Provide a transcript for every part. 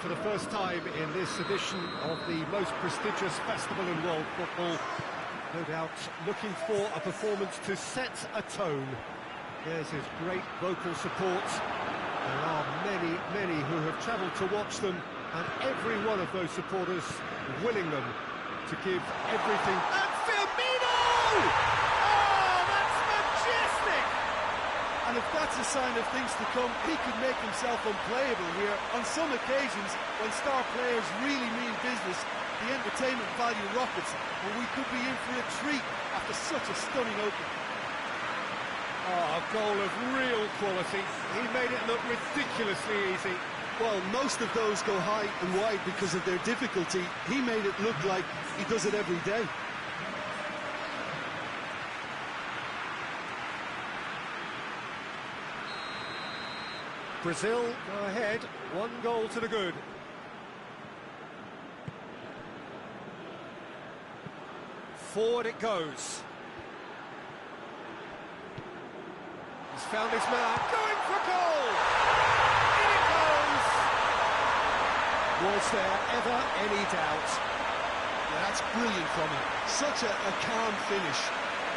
for the first time in this edition of the most prestigious festival in world football. No doubt looking for a performance to set a tone. There's his great vocal support. There are many who have travelled to watch them, and every one of those supporters willing them to give everything. And Firmino! Oh, that's majestic! And if that's a sign of things to come, he could make himself unplayable here. On some occasions, when star players really mean business, the entertainment value rockets, and we could be in for a treat after such a stunning opening. Oh, a goal of real quality. He made it look ridiculously easy. Well, most of those go high and wide because of their difficulty. He made it look like he does it every day. Brazil go ahead, 1 goal to the good. Forward it goes. He's found his man, going for goal! In it goes! Was there ever any doubt? Yeah, that's brilliant from him. Such a calm finish.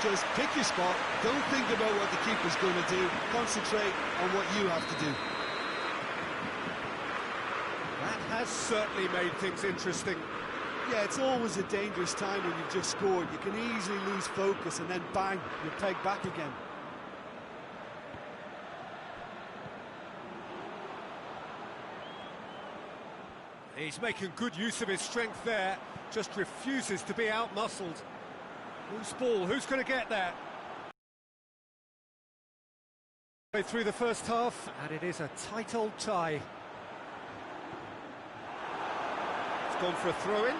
Just pick your spot, don't think about what the keeper's going to do, concentrate on what you have to do. That has certainly made things interesting. Yeah, it's always a dangerous time when you've just scored. You can easily lose focus and then bang, you're pegged back again. He's making good use of his strength there, just refuses to be out-muscled. Loose ball, who's going to get that? Through the first half, and it is a tight old tie. It's gone for a throw-in.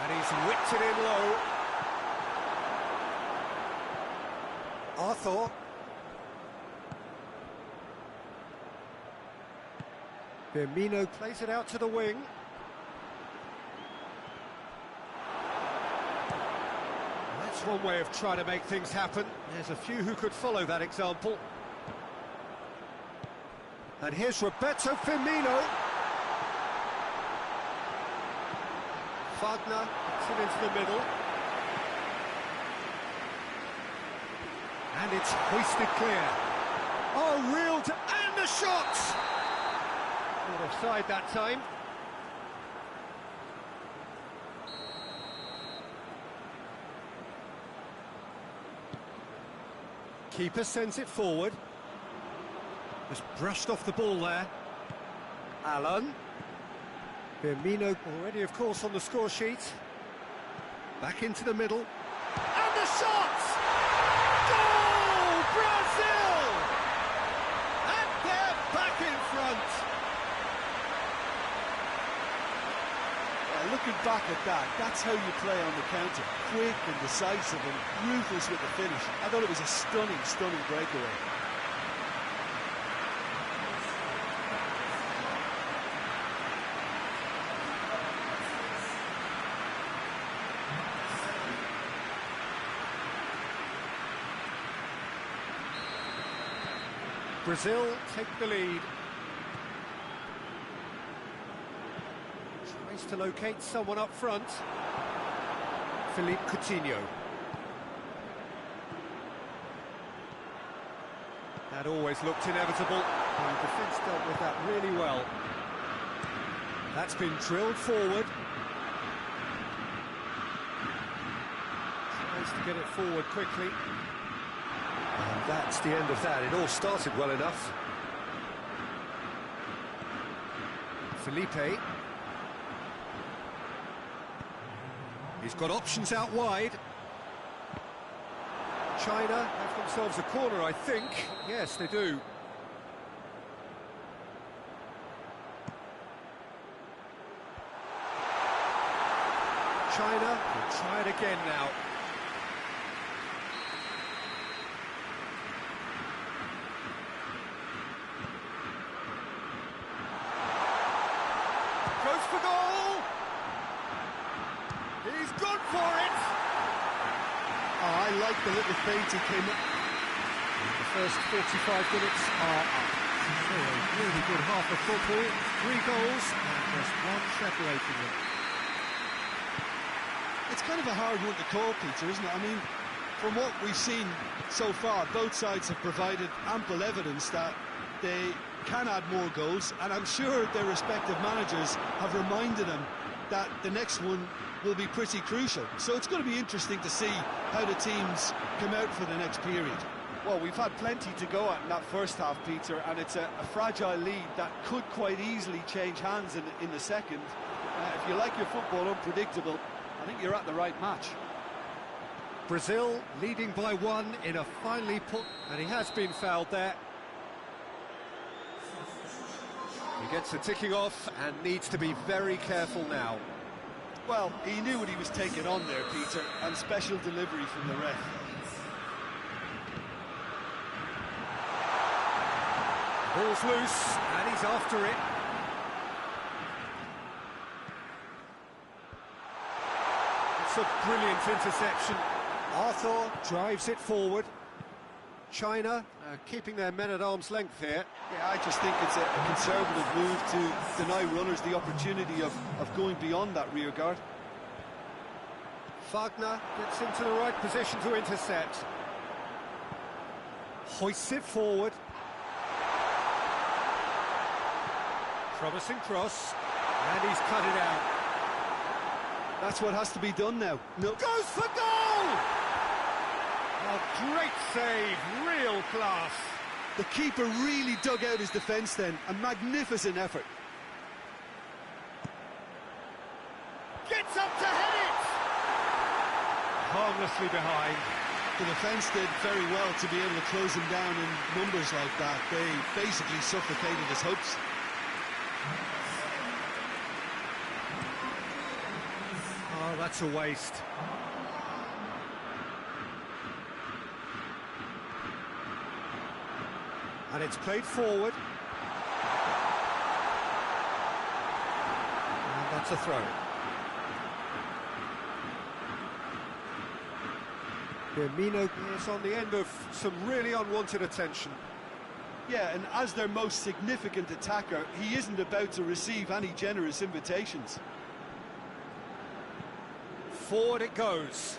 And he's whipped it in low. Arthur. Firmino plays it out to the wing. That's one way of trying to make things happen. There's a few who could follow that example. And here's Roberto Firmino. Wagner puts it into the middle. And it's hoisted clear. Oh, reeled, and the shot! Not offside that time. Keeper sends it forward. Just brushed off the ball there. Alan. Firmino already, of course, on the score sheet. Back into the middle. And the shot! Goal! Brazil! And they're back in front. Looking back at that, that's how you play on the counter. Quick and decisive and ruthless with the finish. I thought it was a stunning breakaway. Brazil take the lead. Tries to locate someone up front. Philippe Coutinho. That always looked inevitable. And the defence dealt with that really well. That's been drilled forward. Tries to get it forward quickly. And that's the end of that. It all started well enough. Felipe. He's got options out wide. China have themselves a corner, I think. Yes, they do. China will try it again now. Goes for goal! He's gone for it! Oh, I like the little feint he came up. The first 45 minutes are up. So a really good half of football, 3 goals and just one separating them. It's kind of a hard one to call, Peter, isn't it? I mean, from what we've seen so far, both sides have provided ample evidence that they can add more goals, and I'm sure their respective managers have reminded them that the next one will be pretty crucial. So it's going to be interesting to see how the teams come out for the next period. Well, we've had plenty to go at in that first half, Peter, and it's a fragile lead that could quite easily change hands in the second. If you like your football unpredictable, I think you're at the right match. Brazil leading by 1 in a finely put... And he has been fouled there. He gets the ticking off and needs to be very careful now. Well, he knew what he was taking on there, Peter, and special delivery from the ref. Ball's loose, and he's after it. It's a brilliant interception. Arthur drives it forward. China keeping their men at arm's length here. Yeah, I just think it's a conservative move to deny runners the opportunity of going beyond that rear guard. Wagner gets into the right position to intercept. Hoists it forward. Promising cross, and he's cut it out. That's what has to be done now. No. Goes for goal! A great save, real class. The keeper really dug out his defence then, a magnificent effort. Gets up to head it! Harmlessly behind. The defence did very well to be able to close him down in numbers like that. They basically suffocated his hopes. Oh, that's a waste. And it's played forward. And that's a throw. Firmino is on the end of some really unwanted attention. Yeah, and as their most significant attacker, he isn't about to receive any generous invitations. Forward it goes.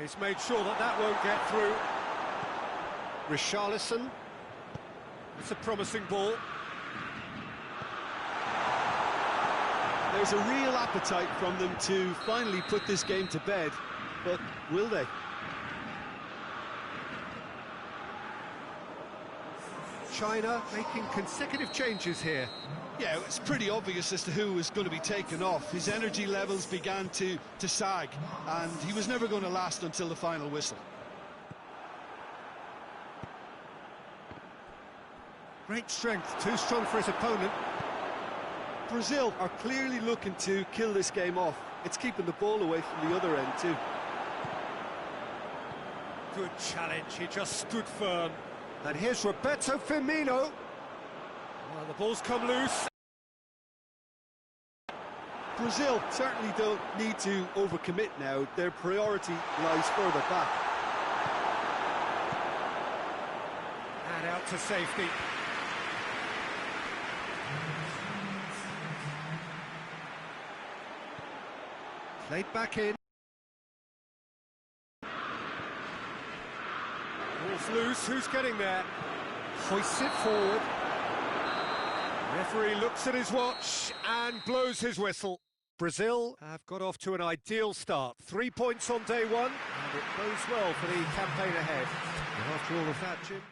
He's made sure that that won't get through. Richarlison. It's a promising ball. There's a real appetite from them to finally put this game to bed, but will they? China making consecutive changes here. Yeah, it's pretty obvious as to who was going to be taken off. His energy levels began to sag, and he was never going to last until the final whistle. Great strength, too strong for his opponent. Brazil are clearly looking to kill this game off. It's keeping the ball away from the other end too. Good challenge, he just stood firm. And here's Roberto Firmino. Well, the ball's come loose. Brazil certainly don't need to overcommit now. Their priority lies further back. And out to safety. Played back in. Ball's loose, who's getting there? Hoists it forward. Referee looks at his watch and blows his whistle. Brazil have got off to an ideal start. 3 points on day 1, and it bodes well for the campaign ahead. And after all of that, Jim...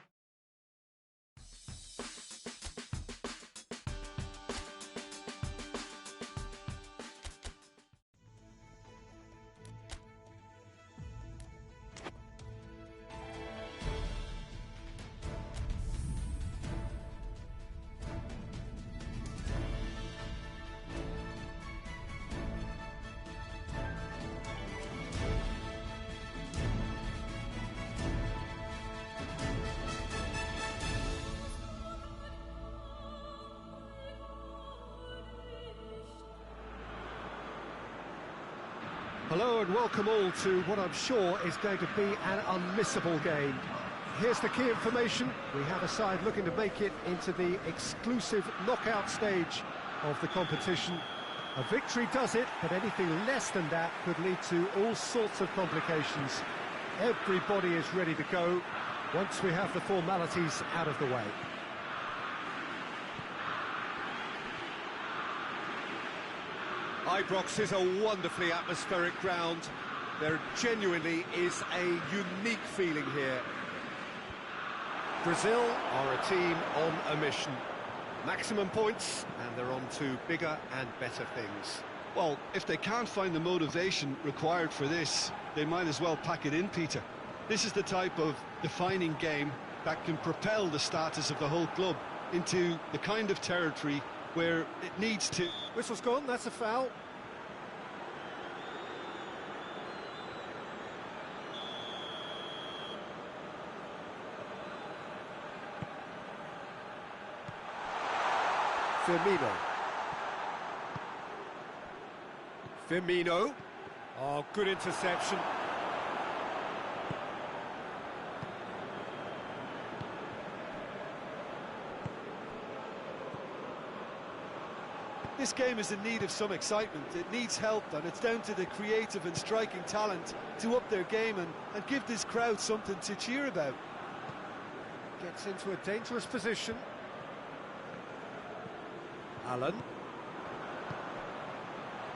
Hello and welcome all to what I'm sure is going to be an unmissable game. here's the key information. We have a side looking to make it into the exclusive knockout stage of the competition. A victory does it, but anything less than that could lead to all sorts of complications. Everybody is ready to go once we have the formalities out of the way. Ibrox is a wonderfully atmospheric ground. There genuinely is a unique feeling here. Brazil are a team on a mission. Maximum points, and they're on to bigger and better things. Well, if they can't find the motivation required for this, they might as well pack it in, Peter. This is the type of defining game that can propel the status of the whole club into the kind of territory where it needs to... Whistle's gone, that's a foul. Firmino. Oh, good interception. This game is in need of some excitement. It needs help, and it's down to the creative and striking talent to up their game and give this crowd something to cheer about. Gets into a dangerous position. Allen.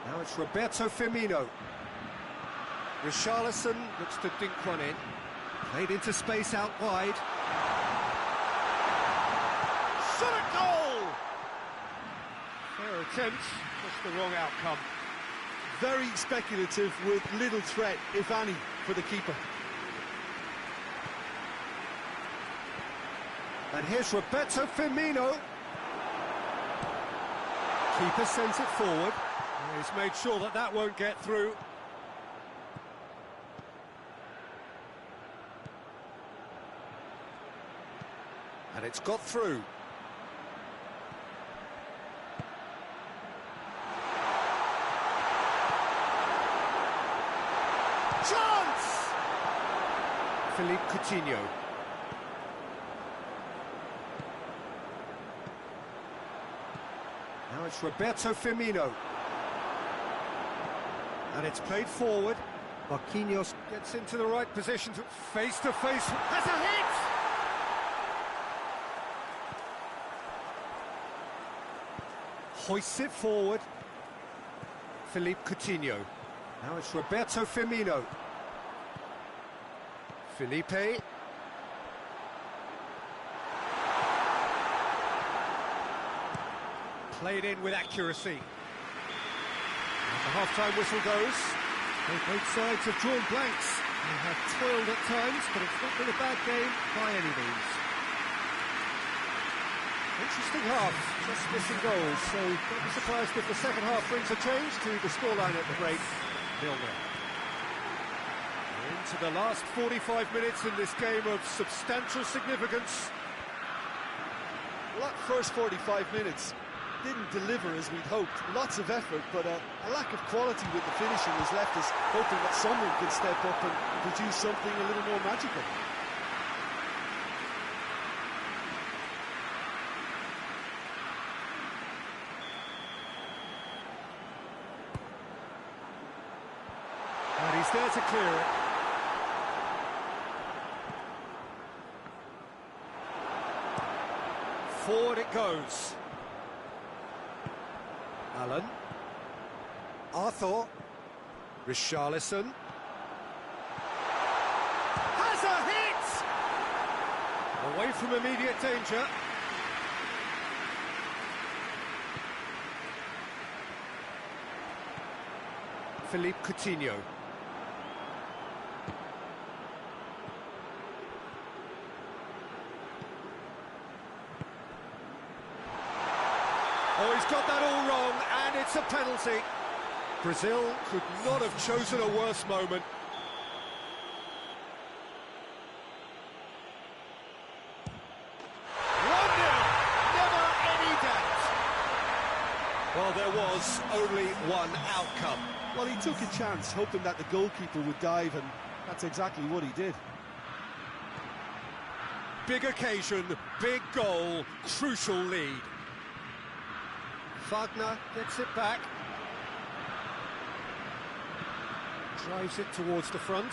Now it's Roberto Firmino. Richarlison looks to dink one in. Played into space out wide. Shot at goal! Fair attempt, just the wrong outcome. Very speculative with little threat, if any, for the keeper. And here's Roberto Firmino. Keeper sends it forward. He's made sure that that won't get through. And it's got through. Chance! Philippe Coutinho. Now it's Roberto Firmino. And it's played forward. Marquinhos gets into the right position to face-to-face. Has a hit! Hoists it forward. Philippe Coutinho. Now it's Roberto Firmino. Felipe. Played in with accuracy. And the half-time whistle goes. Both sides have drawn blanks. They have toiled at times, but it's not been a bad game by any means. Interesting half, just missing goals, so don't be surprised if the second half brings a change to the scoreline at the break, 0-0. Into the last 45 minutes in this game of substantial significance. Well, that first 45 minutes didn't deliver as we'd hoped. Lots of effort, but a lack of quality with the finishing has left us hoping that someone could step up and produce something a little more magical. And he's there to clear it. Forward it goes. Allen. Arthur. Richarlison. Has a hit! Away from immediate danger. Philippe Coutinho. Oh, he's got that all wrong, and it's a penalty. Brazil could not have chosen a worse moment. Never any doubt. Well, there was only one outcome. Well, he took a chance, hoping that the goalkeeper would dive, and that's exactly what he did. big occasion, big goal, crucial lead. Wagner gets it back. Drives it towards the front.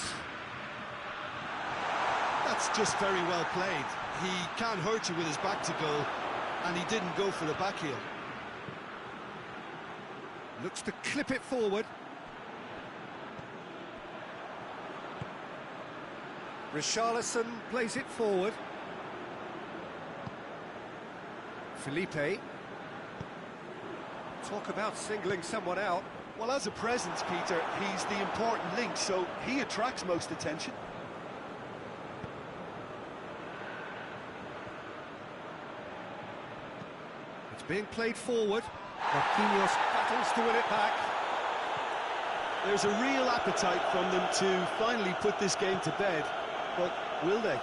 That's just very well played. He can't hurt you with his back to goal, and he didn't go for the back heel. Looks to clip it forward. Richarlison plays it forward. Felipe. Talk about singling someone out. Well, as a presence, Peter, he's the important link, so he attracts most attention. It's being played forward. Marquinhos battles to win it back. There's a real appetite from them to finally put this game to bed, but will they?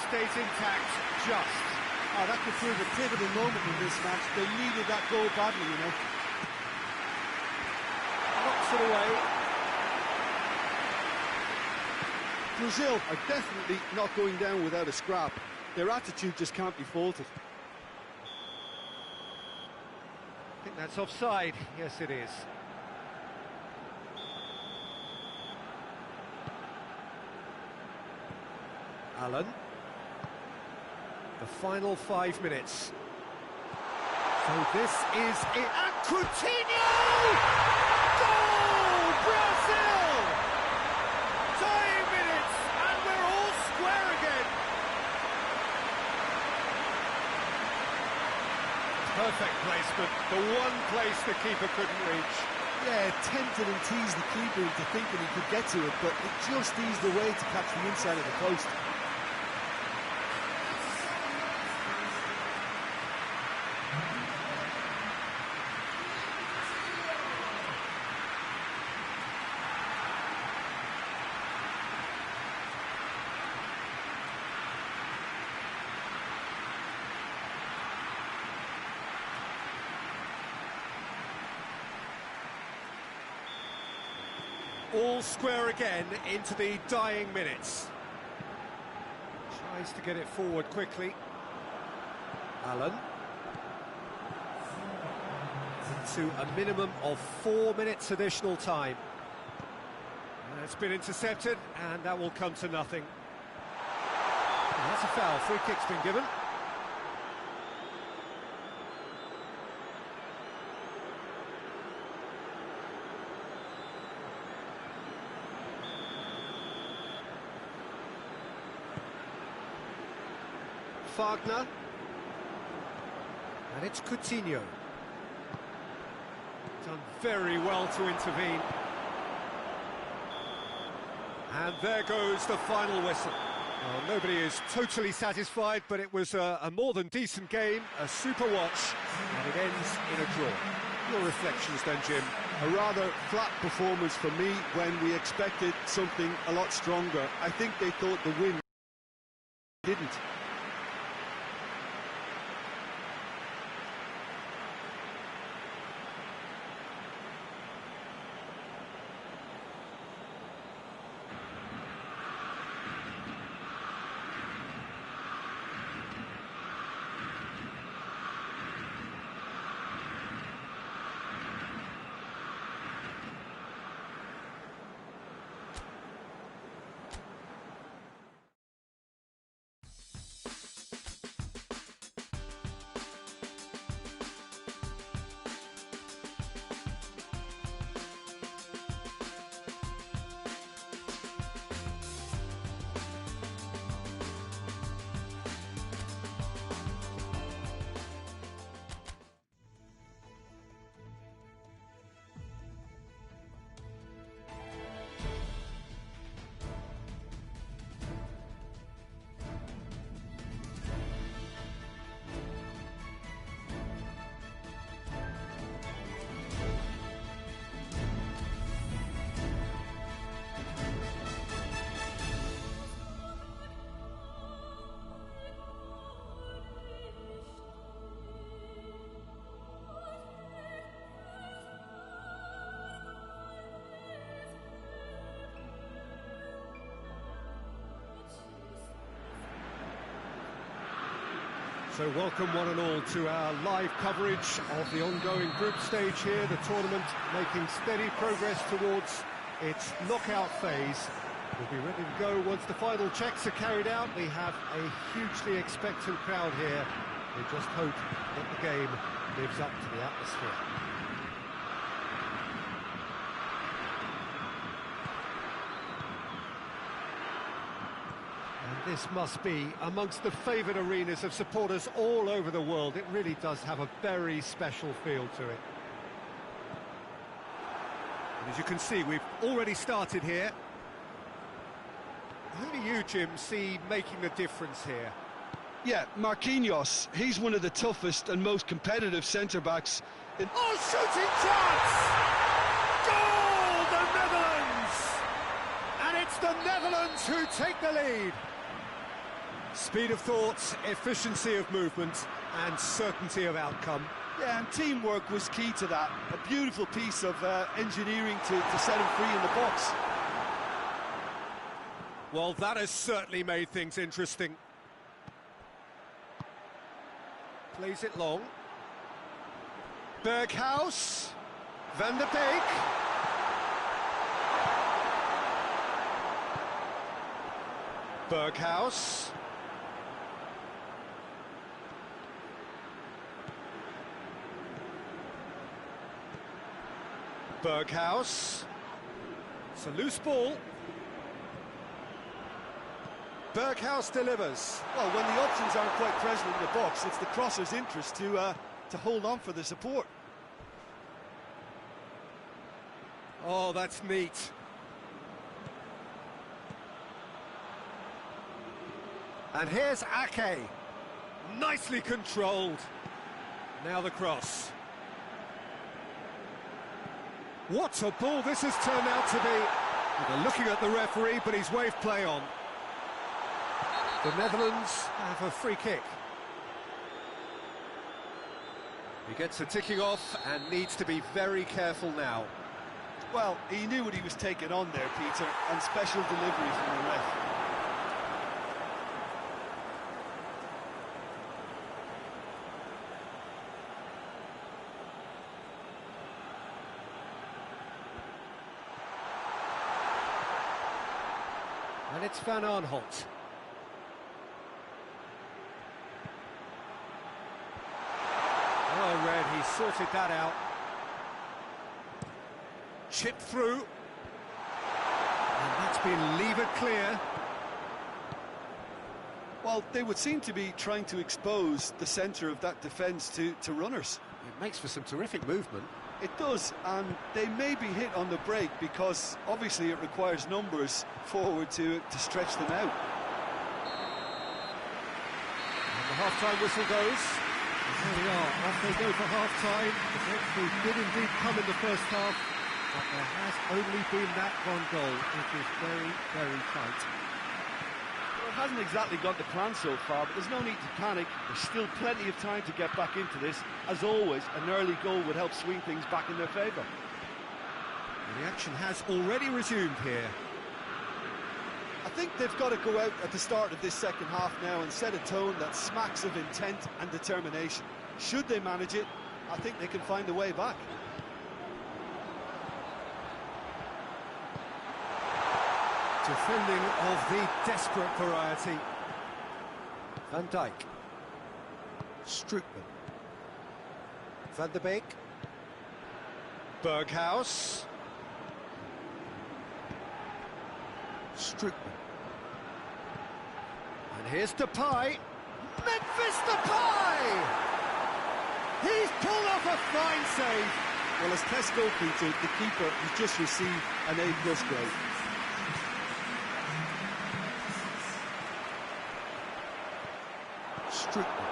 Stays intact, just. Oh, that could prove a pivotal moment in this match. They needed that goal badly, you know. Knocks it away. Brazil are definitely not going down without a scrap. Their attitude just can't be faulted. I think that's offside. Yes, it is. Allen. The final 5 minutes. So this is it. And Coutinho! Goal! Brazil! Dying minutes, and we're all square again. Perfect placement. The one place the keeper couldn't reach. Yeah, tempted and teased the keeper into thinking he could get to it, but it just eased away to catch the inside of the post. All square again into the dying minutes. Tries to get it forward quickly. Allen. To a minimum of 4 minutes additional time. And it's been intercepted, and that will come to nothing. And that's a foul. Free kick's been given. Wagner, and it's Coutinho. Done very well to intervene. And there goes the final whistle. Well, nobody is totally satisfied, but it was a more than decent game, a super watch, and it ends in a draw. Your reflections then, Jim? A rather flat performance for me when we expected something a lot stronger. I think they thought the win didn't. So welcome one and all to our live coverage of the ongoing group stage here, the tournament making steady progress towards its knockout phase. We'll be ready to go once the final checks are carried out. We have a hugely expectant crowd here. We just hope that the game lives up to the atmosphere. And this must be amongst the favoured arenas of supporters all over the world. It really does have a very special feel to it. And as you can see, we've already started here. Who do you, Jim, see making the difference here? Yeah, Marquinhos. He's one of the toughest and most competitive centre-backs. Oh, shooting chance! Goal, the Netherlands! And it's the Netherlands who take the lead. Speed of thought, efficiency of movement, and certainty of outcome. Yeah, and teamwork was key to that. A beautiful piece of engineering to set him free in the box. Well, that has certainly made things interesting. Plays it long. Berghuis. Van der Beek. Berghuis. Berghuis. It's a loose ball. Berghuis delivers. Well, when the options aren't quite present in the box, it's the crosser's interest to hold on for the support. Oh, that's neat. And here's Ake. Nicely controlled. Now the cross. What a ball this has turned out to be. They're looking at the referee, but he's waved play on. The Netherlands have a free kick. He gets a ticking off and needs to be very careful now. Well, he knew what he was taking on there, Peter, and special delivery from the ref. And it's Van Aanholt. Oh, Red, he sorted that out. Chip through. And that's been levered clear. Well, they would seem to be trying to expose the centre of that defence to runners. It makes for some terrific movement. It does, and they may be hit on the break because obviously it requires numbers forward to stretch them out. And the half-time whistle goes. And there we are, off they go for half-time. The breakthrough did indeed come in the first half, but there has only been that one goal. It is very, very tight. Well, it hasn't exactly got the plan so far, but there's no need to panic. There's still plenty of time to get back into this. As always, an early goal would help swing things back in their favour. The action has already resumed here. I think they've got to go out at the start of this second half now and set a tone that smacks of intent and determination. Should they manage it, I think they can find a way back. Defending of the desperate variety. Van Dijk. Strootman. Van der Beek. Berghuis. Strootman. And here's Depay. Memphis Depay! He's pulled off a fine save. Well, as test goalkeeper, the keeper has just received an A+ grade. Strootman.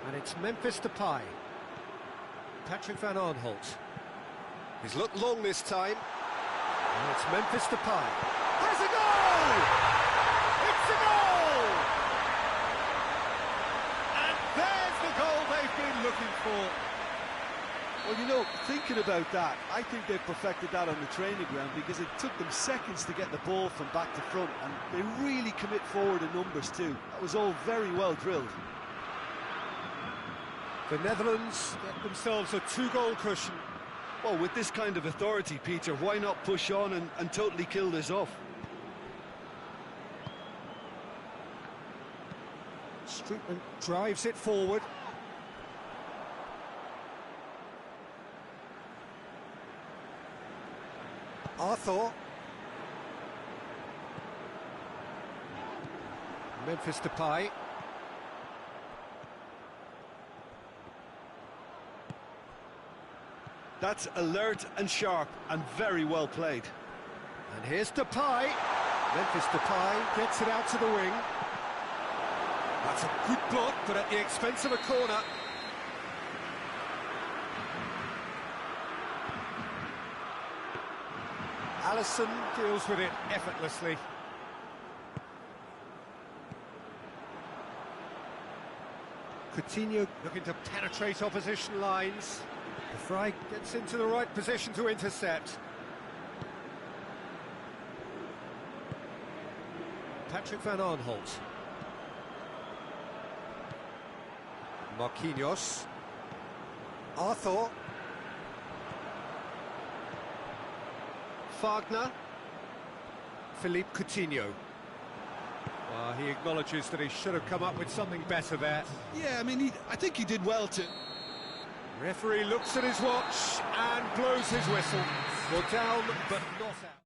And it's Memphis Depay. Patrick Van Aanholt. He's looked long this time. And it's Memphis Depay. Has a goal! It's a goal! And there's the goal they've been looking for. Well, you know, thinking about about that. I think they've perfected that on the training ground because it took them seconds to get the ball from back to front, and they really commit forward in numbers too. That was all very well drilled. The Netherlands get themselves a 2-goal cushion. Well, with this kind of authority, Peter, why not push on and totally kill this off? Streetman drives it forward. Arthur. Memphis Depay. That's alert and sharp and very well played. And here's Depay. Memphis Depay gets it out to the wing. That's a good block, but at the expense of a corner. Alisson deals with it effortlessly. Coutinho looking to penetrate opposition lines. The Fry gets into the right position to intercept. Patrick van Aanholt. Marquinhos. Arthur. Wagner. Philippe Coutinho. He acknowledges that he should have come up with something better there. Yeah, I mean, I think he did well to... Referee looks at his watch and blows his whistle. Well, down, but not out.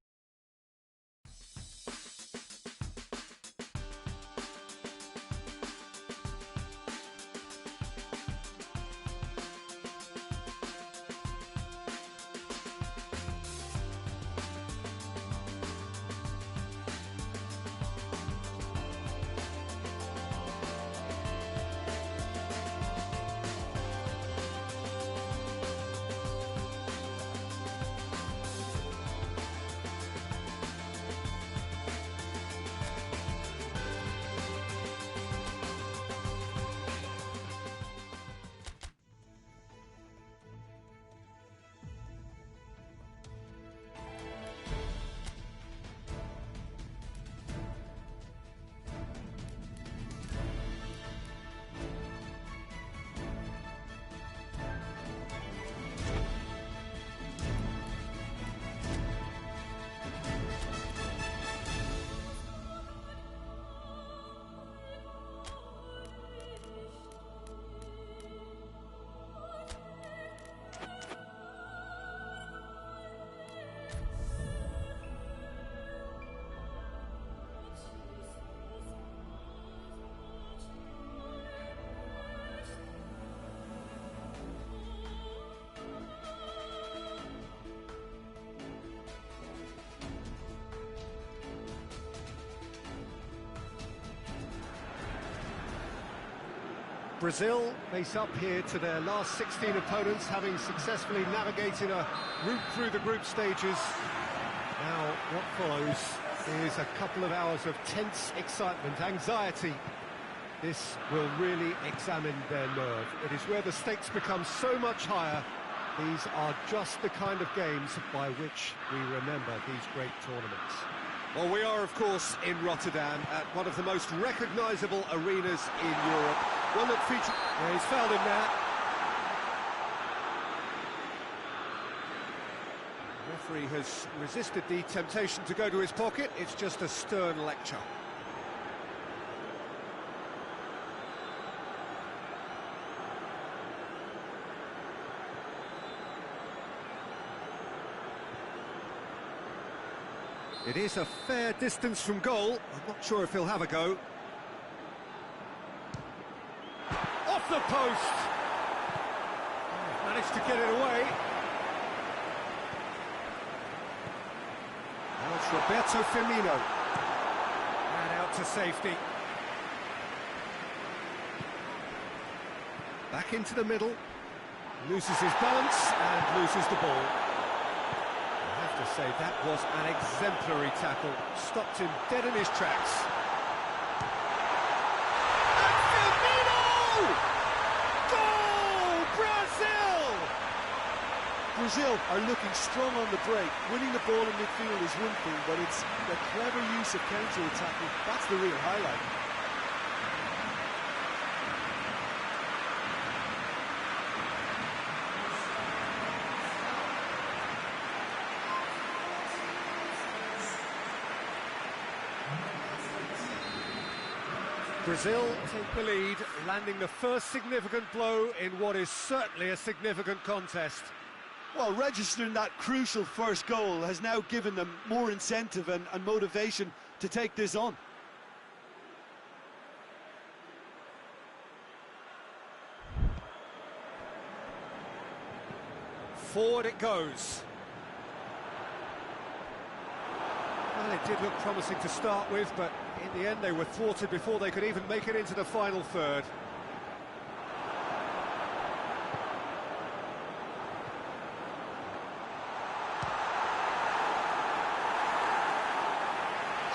Brazil face up here to their last 16 opponents, having successfully navigated a route through the group stages. Now, what follows is a couple of hours of tense excitement, anxiety. This will really examine their nerve. It is where the stakes become so much higher. These are just the kind of games by which we remember these great tournaments. Well, we are, of course, in Rotterdam, at one of the most recognisable arenas in Europe. One that features... Yeah, he's fouled him now. The referee has resisted the temptation to go to his pocket. It's just a stern lecture. It is a fair distance from goal. I'm not sure if he'll have a go. Off the post! Managed to get it away. Now it's Roberto Firmino. And out to safety. Back into the middle. Loses his balance and loses the ball. To say that was an exemplary tackle, stopped him dead in his tracks. And Firmino! Goal, Brazil! Brazil are looking strong on the break. Winning the ball in midfield is one thing, but it's the clever use of counter-attacking. That's the real highlight. Brazil take the lead, landing the first significant blow in what is certainly a significant contest. Well, registering that crucial first goal has now given them more incentive and motivation to take this on. Forward it goes. Well, it did look promising to start with, but in the end they were thwarted before they could even make it into the final third.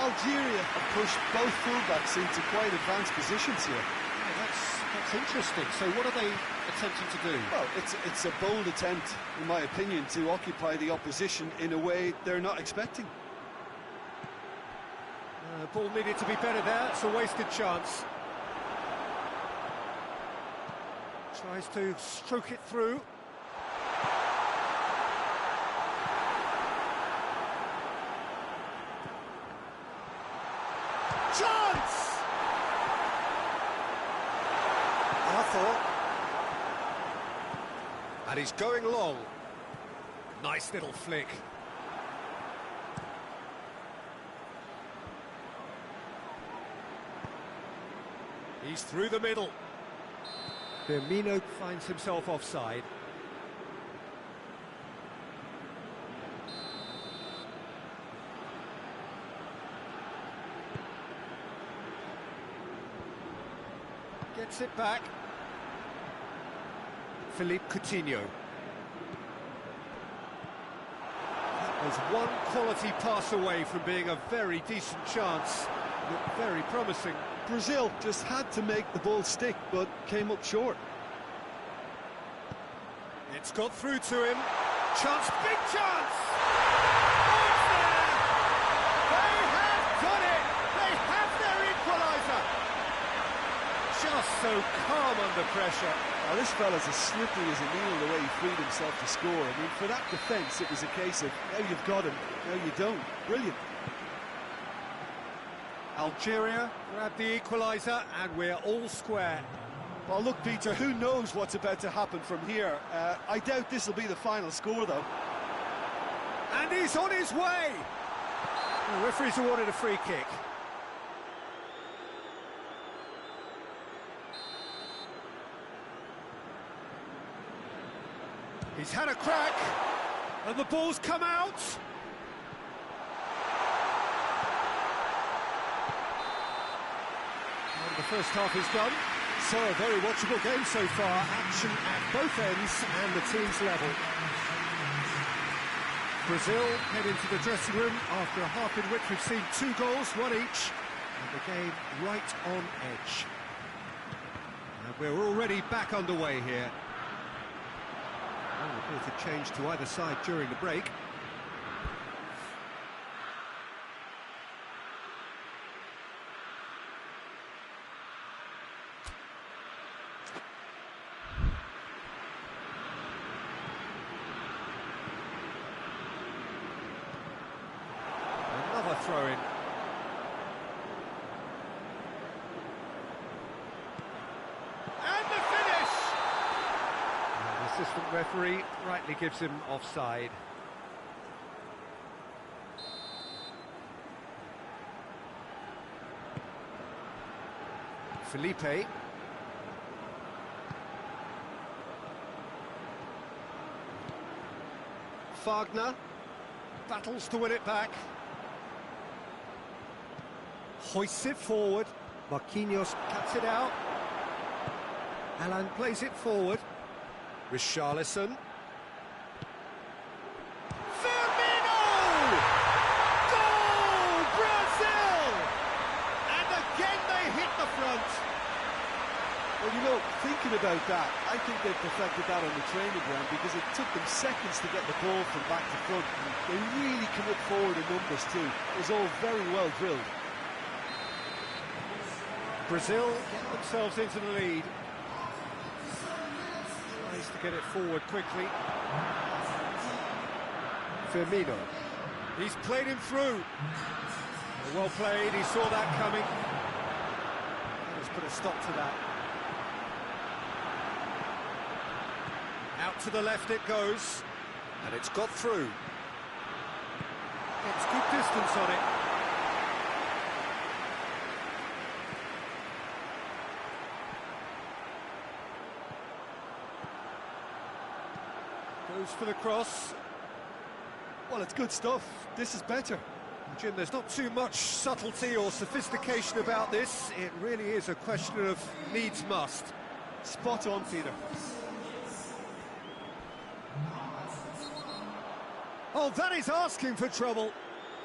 Algeria have pushed both fullbacks into quite advanced positions here. Yeah, that's interesting. So what are they attempting to do? Well, it's a bold attempt, in my opinion, to occupy the opposition in a way they're not expecting. Ball needed to be better there. It's a wasted chance. Tries to stroke it through. Chance! Arthur. And he's going long. Nice little flick. He's through the middle. Firmino finds himself offside. Gets it back. Philippe Coutinho. That was one quality pass away from being a very decent chance. Looked very promising. Brazil just had to make the ball stick, but came up short. It's got through to him. Chance, big chance! Oh, it's there! They have done it! They have their equaliser! Just so calm under pressure. Now, this fella's as slippery as a needle the way he freed himself to score. I mean, for that defence, it was a case of, now you've got him, now you don't. Brilliant. Algeria grab the equaliser, and we're all square. Well, look, Peter, who knows what's about to happen from here? I doubt this will be the final score, though. And he's on his way! The referee's awarded a free kick. He's had a crack, and the ball's come out. The first half is done, so a very watchable game so far. Action at both ends and the team's level. Brazil head into the dressing room after a half in which we've seen 2 goals, one each, and the game right on edge. And we're already back underway here. No reported change to either side during the break. Another throw-in. And the finish! And the assistant referee rightly gives him offside. Felipe. Wagner battles to win it back. Hoists it forward. Marquinhos cuts it out. Alan plays it forward. Richarlison. Firmino! Goal! Brazil! And again they hit the front. Well, you know, thinking about that, I think they perfected that on the training ground because it took them seconds to get the ball from back to front. They really come up forward in numbers too. It was all very well drilled. Brazil get themselves into the lead. Tries to get it forward quickly. Firmino. He's played him through. Well played, he saw that coming. Let's put a stop to that. Out to the left it goes, and it's got through. Gets good distance on it. Goes for the cross. Well, it's good stuff. This is better. Jim, there's not too much subtlety or sophistication about this. It really is a question of needs must. Spot on, Peter. Oh, that is asking for trouble.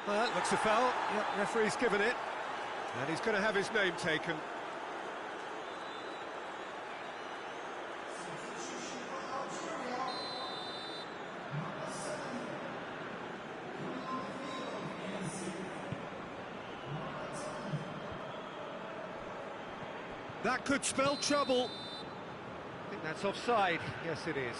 Well, that looks a foul. Yep, referee's given it. And he's going to have his name taken. That could spell trouble. I think that's offside. Yes, it is.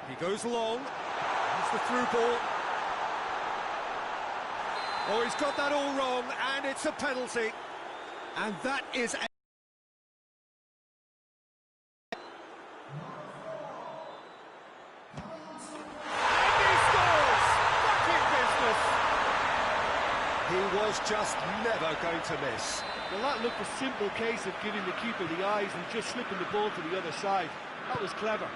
He goes long. That's the through ball. Oh, he's got that all wrong, and it's a penalty. And that is a... And he scores! Back in business! He was just never going to miss. Well, that looked a simple case of giving the keeper the eyes and just slipping the ball to the other side. That was clever.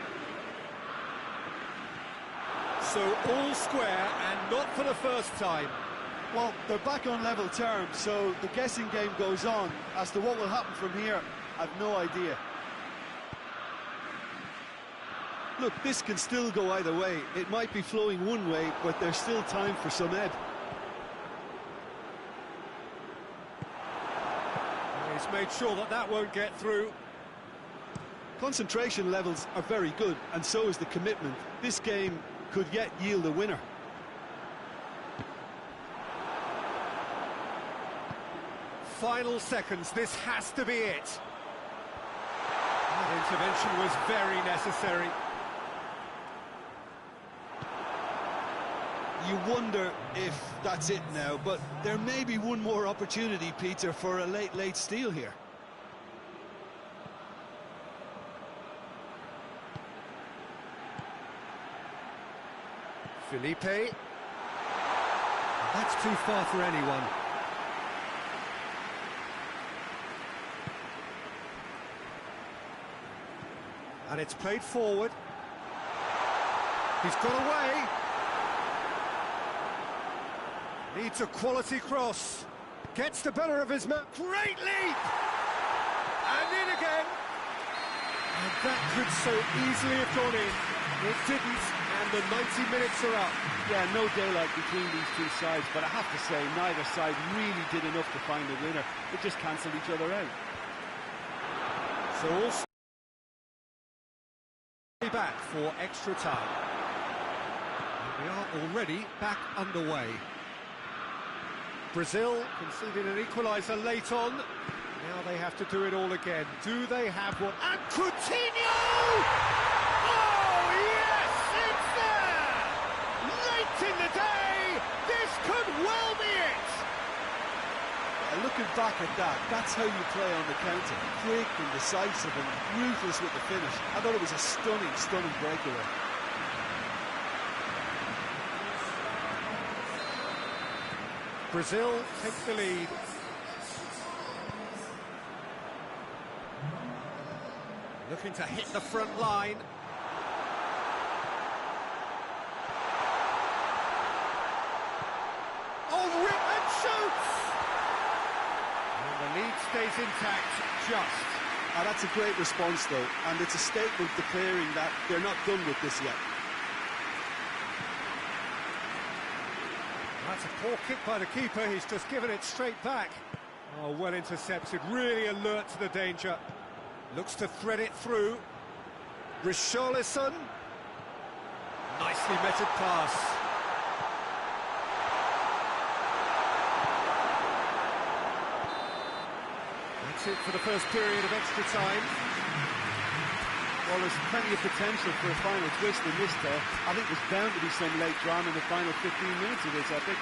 So all square, and not for the first time. Well, they're back on level terms, so the guessing game goes on. As to what will happen from here, I've no idea. Look, this can still go either way. It might be flowing one way, but there's still time for some ebb. He's made sure that that won't get through. Concentration levels are very good, and so is the commitment. This game could yet yield a winner. Final seconds, this has to be it. That intervention was very necessary. You wonder if that's it now, but there may be one more opportunity, Peter, for a late steal here. Felipe. That's too far for anyone. And it's played forward. He's got away. Needs a quality cross. Gets the better of his man. Great leap! And in again. And that could so easily have gone in. It didn't, and the 90 minutes are up. Yeah, no daylight between these two sides, but I have to say, neither side really did enough to find a winner. They just cancelled each other out. So also back for extra time. And we are already back underway. Brazil conceded an equaliser late on. Now they have to do it all again. Do they have what? And Coutinho! Oh, yes, it's there! Late in the day, this could well be it! Looking back at that, that's how you play on the counter. Quick and decisive and ruthless with the finish. I thought it was a stunning breakaway. Brazil take the lead. Looking to hit the front line. Oh, stays intact, just. That's a great response, though, and it's a statement declaring that they're not done with this yet. That's a poor kick by the keeper, he's just given it straight back. Oh, well intercepted, really alert to the danger. Looks to thread it through. Richarlison. Nicely meted pass. That's it for the first period of extra time. Well, there's plenty of potential for a final twist in this, though. I think there's bound to be some late drama in the final 15 minutes of this, I think.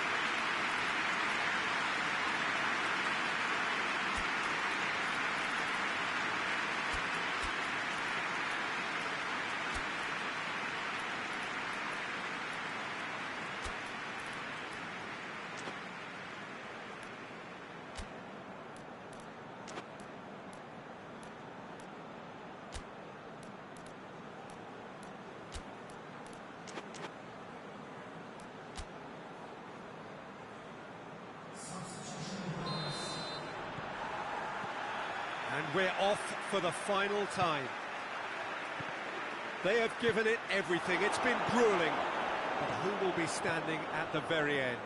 And we're off for the final time. They have given it everything. It's been grueling. But who will be standing at the very end?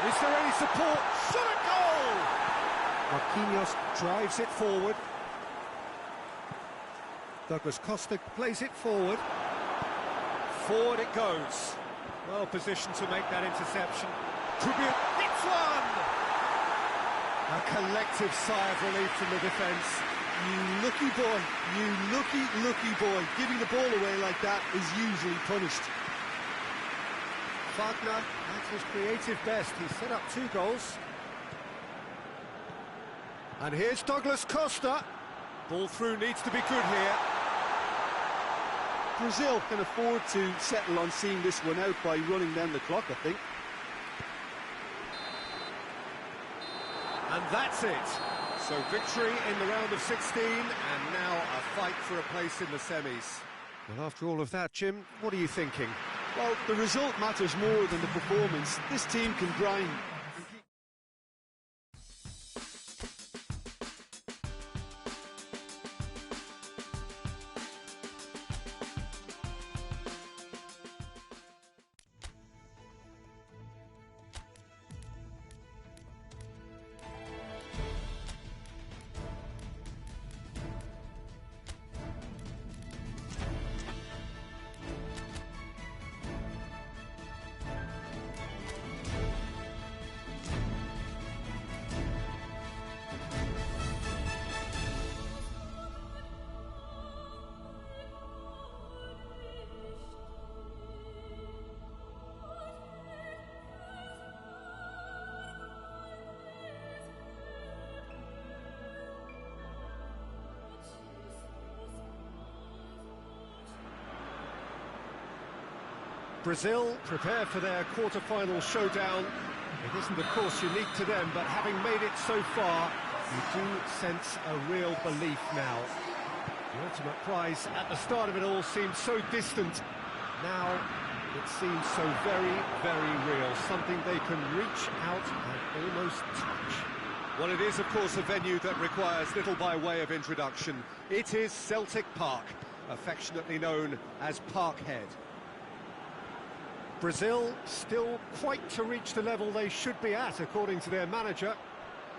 Is there any support? Shot a goal! Marquinhos drives it forward. Douglas Costa plays it forward. Forward it goes. Well positioned to make that interception. Tribute, it's one! A collective sigh of relief from the defence. You lucky boy, you lucky boy. Giving the ball away like that is usually punished. Wagner at his creative best. He set up 2 goals. And here's Douglas Costa. Ball through needs to be good here. Brazil can afford to settle on seeing this one out by running down the clock, I think. And that's it. So victory in the round of 16, and now a fight for a place in the semis. Well, after all of that, Jim, what are you thinking? Well, the result matters more than the performance. This team can grind. Brazil prepare for their quarter-final showdown. It isn't, of course, unique to them, but having made it so far, you do sense a real belief now. The ultimate prize at the start of it all seemed so distant. Now it seems so very, very real, something they can reach out and almost touch. Well, it is, of course, a venue that requires little by way of introduction. It is Celtic Park, affectionately known as Parkhead. Brazil still quite to reach the level they should be at, according to their manager.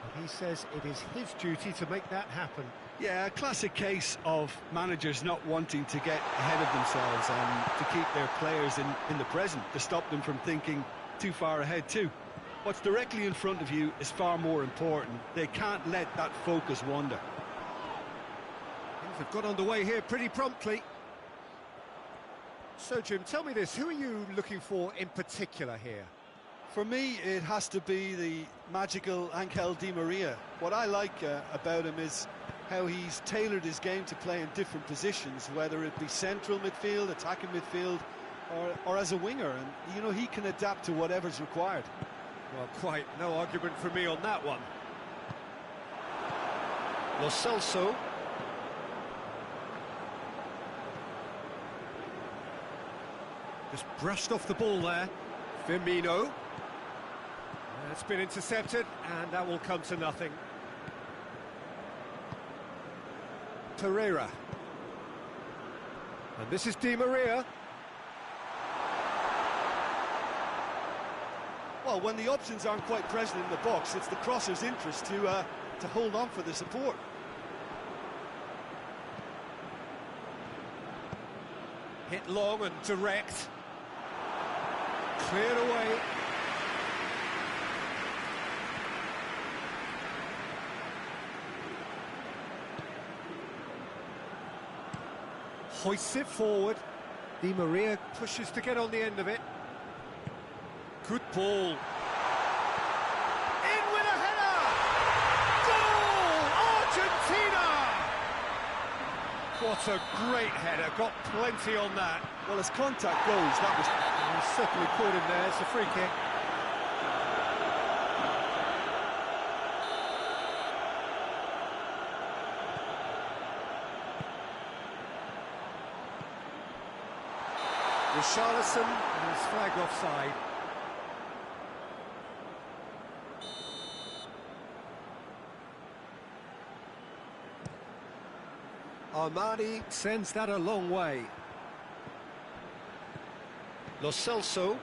But he says it is his duty to make that happen. Yeah, a classic case of managers not wanting to get ahead of themselves and to keep their players in the present, to stop them from thinking too far ahead too. What's directly in front of you is far more important. They can't let that focus wander. Things have got underway here pretty promptly. So, Jim, tell me this, who are you looking for in particular here? For me, it has to be the magical Angel Di Maria. What I like about him is how he's tailored his game to play in different positions, whether it be central midfield, attacking midfield, or as a winger. And, you know, he can adapt to whatever's required. Well, quite no argument for me on that one. Lo Celso. Just brushed off the ball there. Firmino. It's been intercepted, and that will come to nothing. Pereira. And this is Di Maria. Well, when the options aren't quite present in the box, it's the crosser's interest to hold on for the support. Hit long and direct. Cleared away. Hoists it forward. Di Maria pushes to get on the end of it. Good ball. In with a header! Goal! Argentina! What a great header, got plenty on that. Well, as contact goes, that was... He certainly caught him there, it's a free kick. Richarlison is flagged offside. Armani sends that a long way. Lo Celso.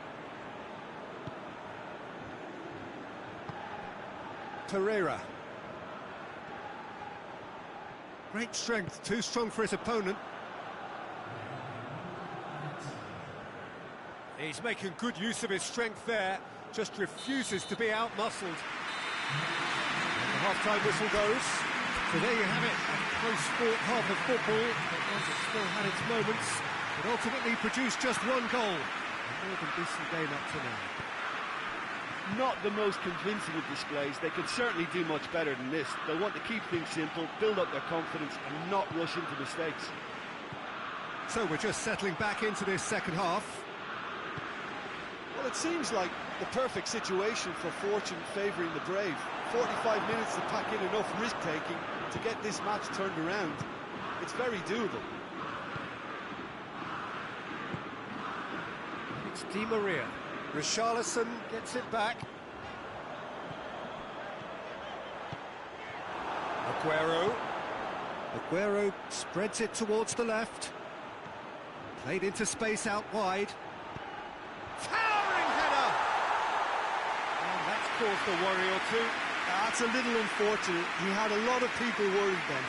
Pereira. Great strength, too strong for his opponent. He's making good use of his strength there, just refuses to be out-muscled. The half-time whistle goes. So there you have it, a close-fought half of football that still had its moments, but ultimately produced just one goal. A more than decent game up to now. Not the most convincing of displays. They could certainly do much better than this. They'll want to keep things simple, build up their confidence and not rush into mistakes. So we're just settling back into this second half. Well, it seems like the perfect situation for fortune favouring the brave. 45 minutes to pack in enough risk-taking to get this match turned around. It's very doable. It's Di Maria. Richarlison gets it back. Aguero spreads it towards the left. Played into space out wide. Towering header! And that's caused a worry or two. That's a little unfortunate. He had a lot of people worried then.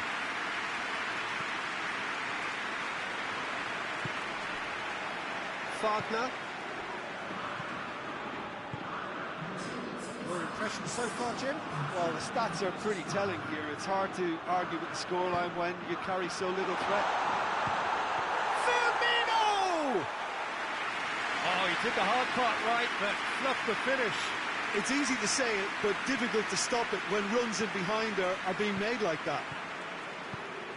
Wagner. Your impression so far, Jim? Well, the stats are pretty telling here. It's hard to argue with the scoreline when you carry so little threat. Firmino! Oh, he did the hard part right, but fluffed the finish. It's easy to say it, but difficult to stop it when runs in behind are being made like that.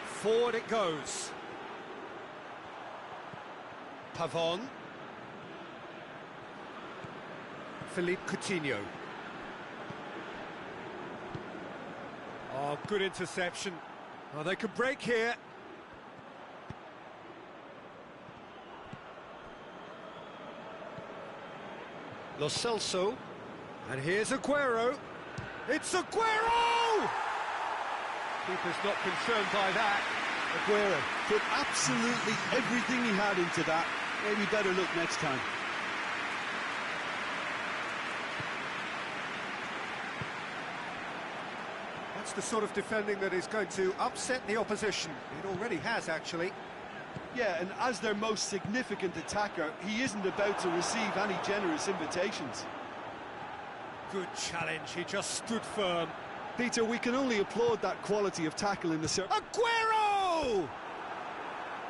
Forward it goes. Pavon. Philippe Coutinho. Oh, good interception. Oh, they could break here. Lo Celso. And here's Aguero. It's Aguero! Keeper's not concerned by that. Aguero put absolutely everything he had into that. Maybe better look next time. That's the sort of defending that is going to upset the opposition. It already has, actually. Yeah, and as their most significant attacker, he isn't about to receive any generous invitations. Good challenge, he just stood firm. Peter, we can only applaud that quality of tackle in the Aguero!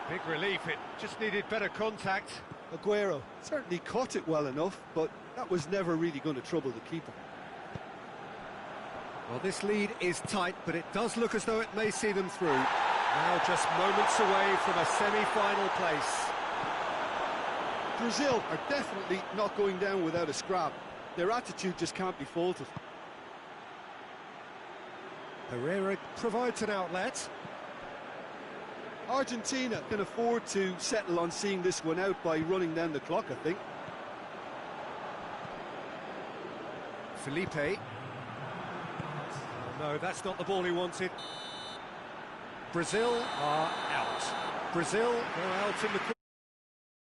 Big relief, it just needed better contact. Aguero certainly caught it well enough, but that was never really going to trouble the keeper. Well, this lead is tight, but it does look as though it may see them through. Now just moments away from a semi-final place. Brazil are definitely not going down without a scrap. Their attitude just can't be faulted. Pereira provides an outlet. Argentina can afford to settle on seeing this one out by running down the clock, I think. Felipe. No, that's not the ball he wanted. Brazil are out. Brazil go out in the...